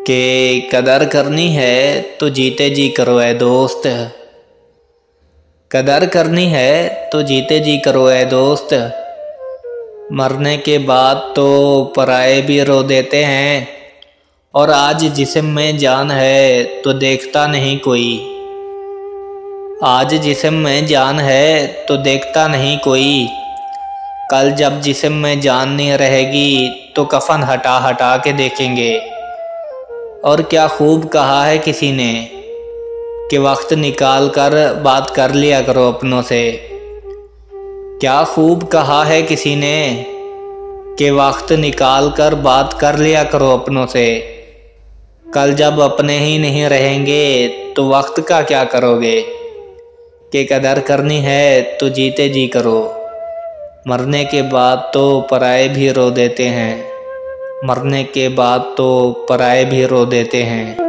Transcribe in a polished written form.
कि कदर करनी है तो जीते जी करो ऐ दोस्त। कदर करनी है तो जीते जी करो ऐ दोस्त। मरने के बाद तो पराए भी रो देते हैं, और आज जिस्म में जान है तो देखता नहीं कोई। आज जिस्म में जान है तो देखता नहीं कोई। कल जब जिस्म में जान नहीं रहेगी तो कफन हटा हटा के देखेंगे। और क्या खूब कहा है किसी ने कि वक्त निकाल कर बात कर लिया करो अपनों से। क्या खूब कहा है किसी ने कि वक्त निकाल कर बात कर लिया करो अपनों से। कल जब अपने ही नहीं रहेंगे तो वक्त का क्या करोगे। कि कदर करनी है तो जीते जी करो। मरने के बाद तो पराए भी रो देते हैं। मरने के बाद तो पराए भी रो देते हैं।